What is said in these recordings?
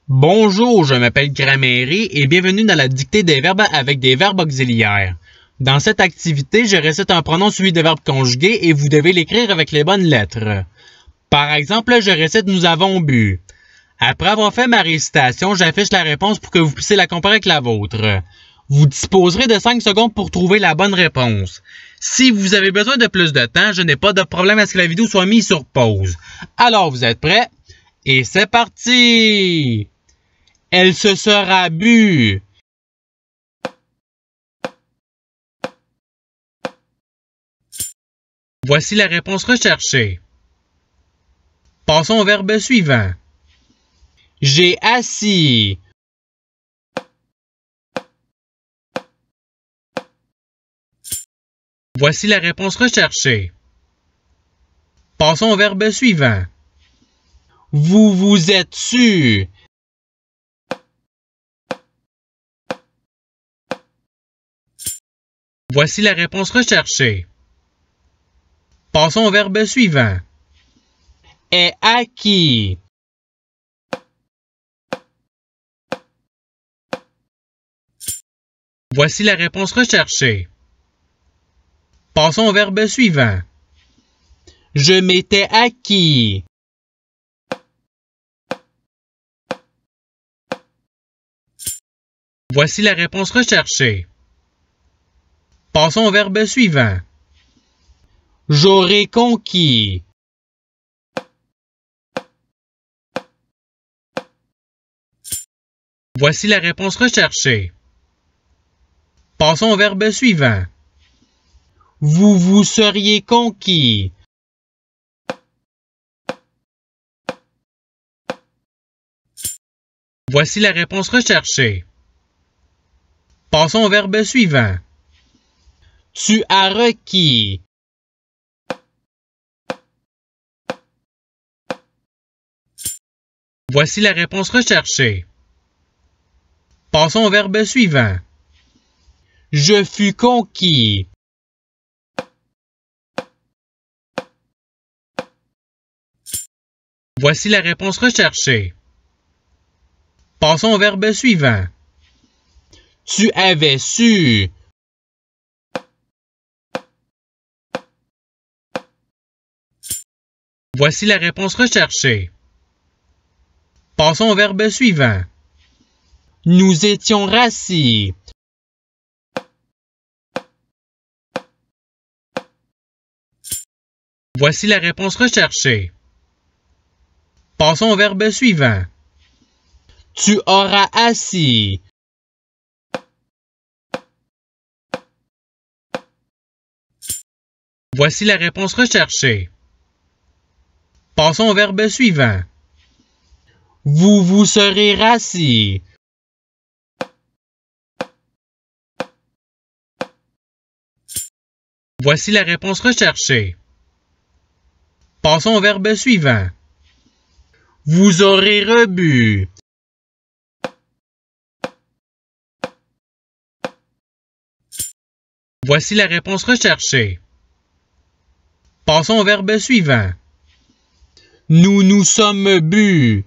Bonjour, je m'appelle Gramairie et bienvenue dans la dictée des verbes avec des verbes auxiliaires. Dans cette activité, je récite un pronom suivi de verbes conjugués et vous devez l'écrire avec les bonnes lettres. Par exemple, je récite « Nous avons bu ». Après avoir fait ma récitation, j'affiche la réponse pour que vous puissiez la comparer avec la vôtre. Vous disposerez de 5 secondes pour trouver la bonne réponse. Si vous avez besoin de plus de temps, je n'ai pas de problème à ce que la vidéo soit mise sur pause. Alors, vous êtes prêts? Et c'est parti! Elle se sera bue. Voici la réponse recherchée. Passons au verbe suivant. J'ai assis. Voici la réponse recherchée. Passons au verbe suivant. Vous vous êtes su. Voici la réponse recherchée. Passons au verbe suivant. Est acquis. Voici la réponse recherchée. Passons au verbe suivant. Je m'étais acquis. Voici la réponse recherchée. Passons au verbe suivant. J'aurais conquis. Voici la réponse recherchée. Passons au verbe suivant. Vous vous seriez conquis. Voici la réponse recherchée. Passons au verbe suivant. Tu as requis. Voici la réponse recherchée. Passons au verbe suivant. Je fus conquis. Voici la réponse recherchée. Passons au verbe suivant. Tu avais su. Voici la réponse recherchée. Passons au verbe suivant. Nous étions rassis. Voici la réponse recherchée. Passons au verbe suivant. Tu auras assis. Voici la réponse recherchée. Passons au verbe suivant. Vous vous serez rassis. Voici la réponse recherchée. Passons au verbe suivant. Vous aurez rebu. Voici la réponse recherchée. Passons au verbe suivant. Nous nous sommes bu.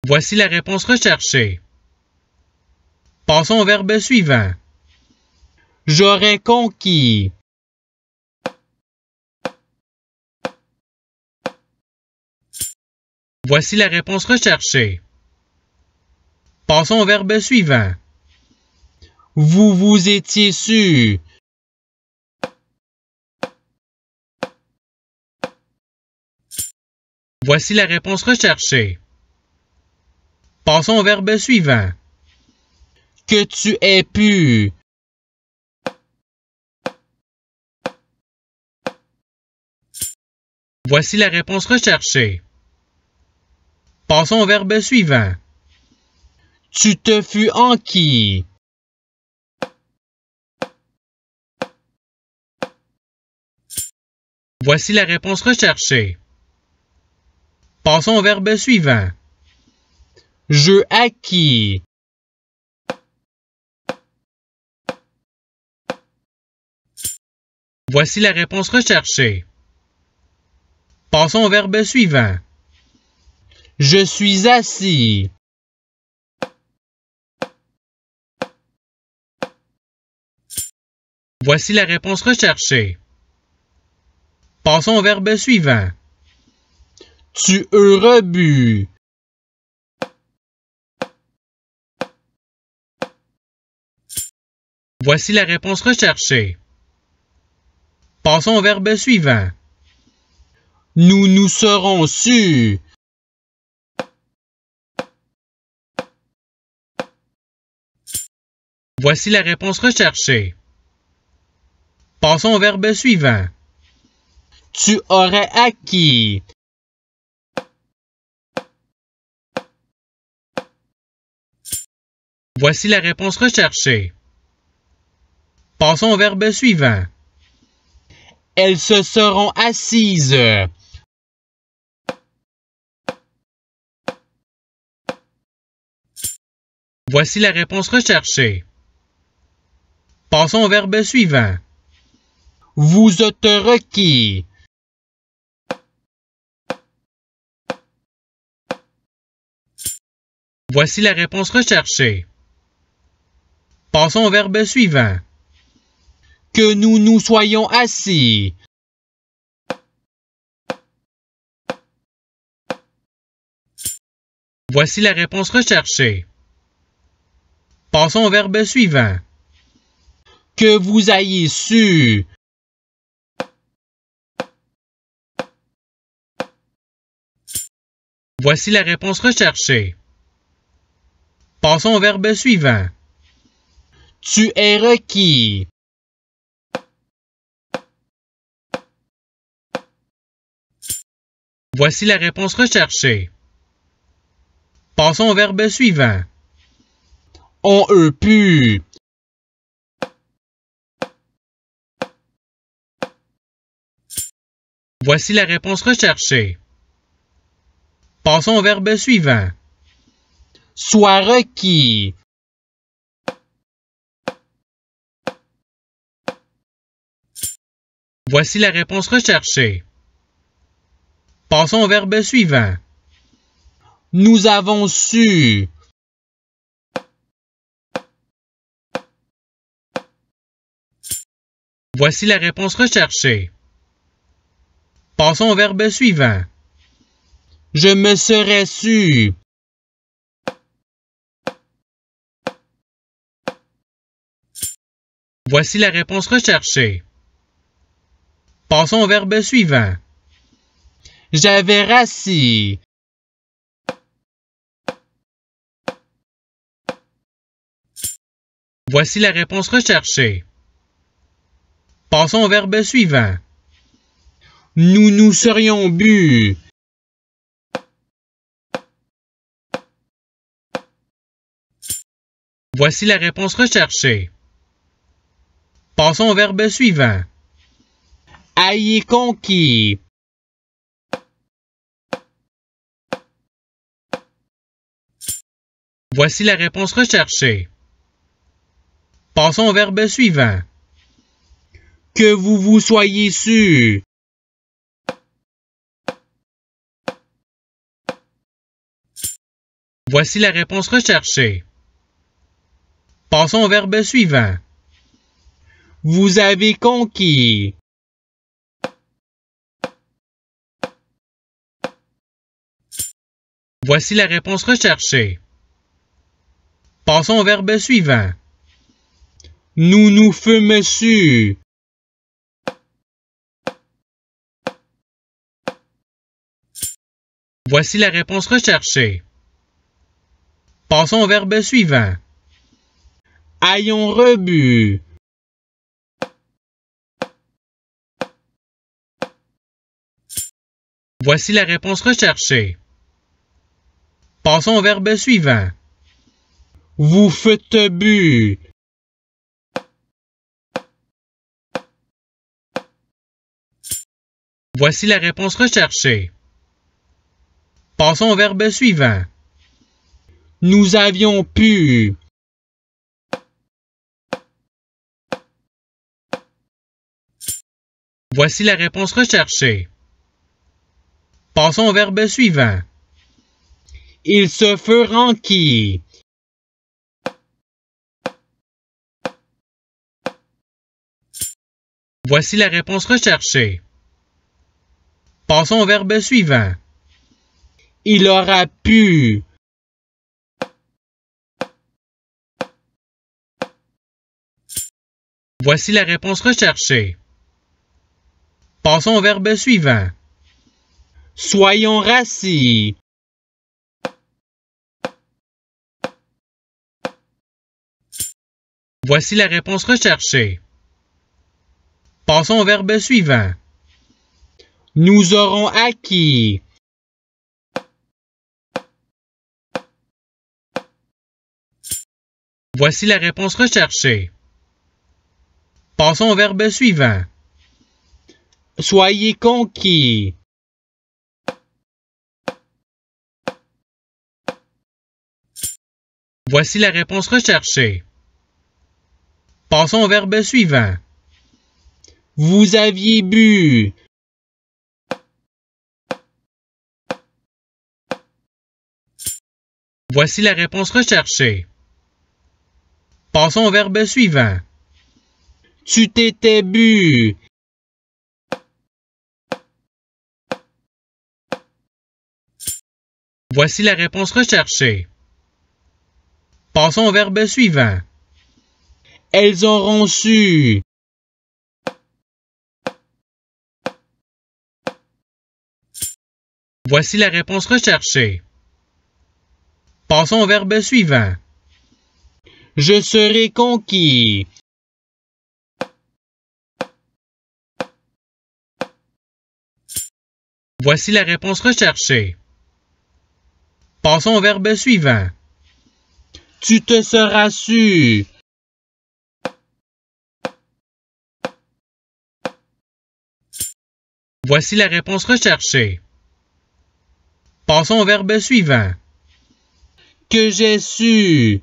Voici la réponse recherchée. Passons au verbe suivant. J'aurais conquis. Voici la réponse recherchée. Passons au verbe suivant. Vous vous étiez su. Voici la réponse recherchée. Passons au verbe suivant. Que tu aies pu. Voici la réponse recherchée. Passons au verbe suivant. Tu te fus enquis. Voici la réponse recherchée. Passons au verbe suivant. Je acquis. Voici la réponse recherchée. Passons au verbe suivant. Je suis assis. Voici la réponse recherchée. Passons au verbe suivant. Tu auras bu. Voici la réponse recherchée. Passons au verbe suivant. Nous nous serons su. Voici la réponse recherchée. Passons au verbe suivant. Tu aurais acquis. Voici la réponse recherchée. Passons au verbe suivant. Elles se seront assises. Voici la réponse recherchée. Passons au verbe suivant. Vous êtes requis. Voici la réponse recherchée. Passons au verbe suivant. Que nous nous soyons assis. Voici la réponse recherchée. Passons au verbe suivant. Que vous ayez su. Voici la réponse recherchée. Passons au verbe suivant. Tu es requis. Voici la réponse recherchée. Passons au verbe suivant. On eût pu. Voici la réponse recherchée. Passons au verbe suivant. Sois requis. Voici la réponse recherchée. Passons au verbe suivant. Nous avons su. Voici la réponse recherchée. Passons au verbe suivant. Je me serais su. Voici la réponse recherchée. Passons au verbe suivant. J'avais rassis. Voici la réponse recherchée. Passons au verbe suivant. Nous nous serions bu. Voici la réponse recherchée. Passons au verbe suivant. Ayez conquis. Voici la réponse recherchée. Passons au verbe suivant. Que vous vous soyez su. Voici la réponse recherchée. Passons au verbe suivant. Vous avez conquis. Voici la réponse recherchée. Passons au verbe suivant. Nous nous fûmes su. Voici la réponse recherchée. Passons au verbe suivant. Ayons rebu. Voici la réponse recherchée. Passons au verbe suivant. Vous fûtes bu. Voici la réponse recherchée. Passons au verbe suivant. Nous avions pu. Voici la réponse recherchée. Passons au verbe suivant. Il se fut renquis. Voici la réponse recherchée. Passons au verbe suivant. Il aura pu. Voici la réponse recherchée. Passons au verbe suivant. Soyons rassis. Voici la réponse recherchée. Passons au verbe suivant. Nous aurons acquis. Voici la réponse recherchée. Passons au verbe suivant. Soyez conquis. Voici la réponse recherchée. Passons au verbe suivant. Vous aviez bu. Voici la réponse recherchée. Passons au verbe suivant. Tu t'étais bu. Voici la réponse recherchée. Passons au verbe suivant. Elles auront su. Voici la réponse recherchée. Passons au verbe suivant. Je serai conquis. Voici la réponse recherchée. Passons au verbe suivant. Tu te seras su. Voici la réponse recherchée. Passons au verbe suivant. Que j'ai su.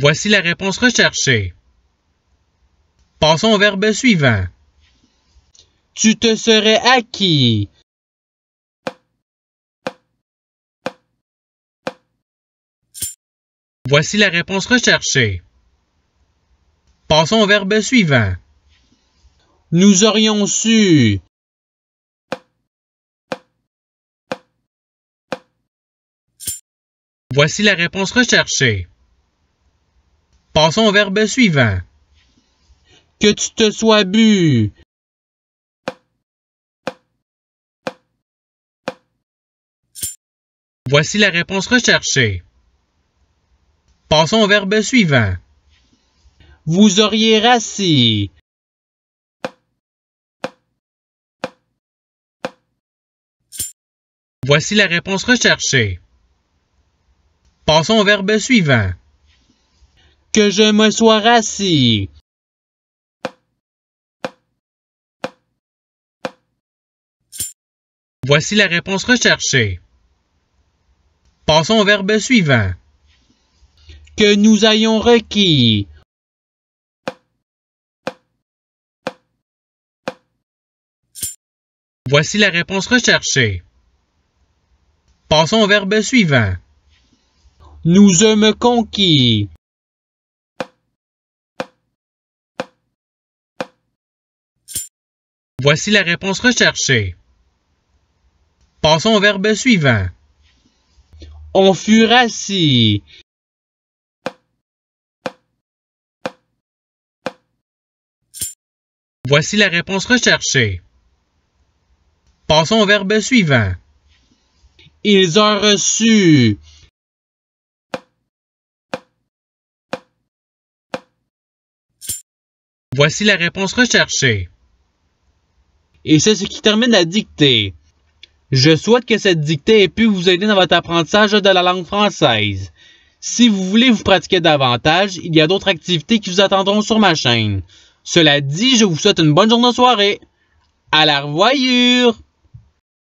Voici la réponse recherchée. Passons au verbe suivant. Tu te serais acquis. Voici la réponse recherchée. Passons au verbe suivant. Nous aurions su. Voici la réponse recherchée. Passons au verbe suivant. Que tu te sois bu. Voici la réponse recherchée. Passons au verbe suivant. Vous auriez rassis. Voici la réponse recherchée. Passons au verbe suivant. Que je me sois rassis. Voici la réponse recherchée. Passons au verbe suivant. Que nous ayons requis. Voici la réponse recherchée. Passons au verbe suivant. Nous eûmes conquis. Voici la réponse recherchée. Passons au verbe suivant. On fut rassis. Voici la réponse recherchée. Passons au verbe suivant. Ils ont reçu. Voici la réponse recherchée. Et c'est ce qui termine la dictée. Je souhaite que cette dictée ait pu vous aider dans votre apprentissage de la langue française. Si vous voulez vous pratiquer davantage, il y a d'autres activités qui vous attendront sur ma chaîne. Cela dit, je vous souhaite une bonne journée de soirée. À la revoyure!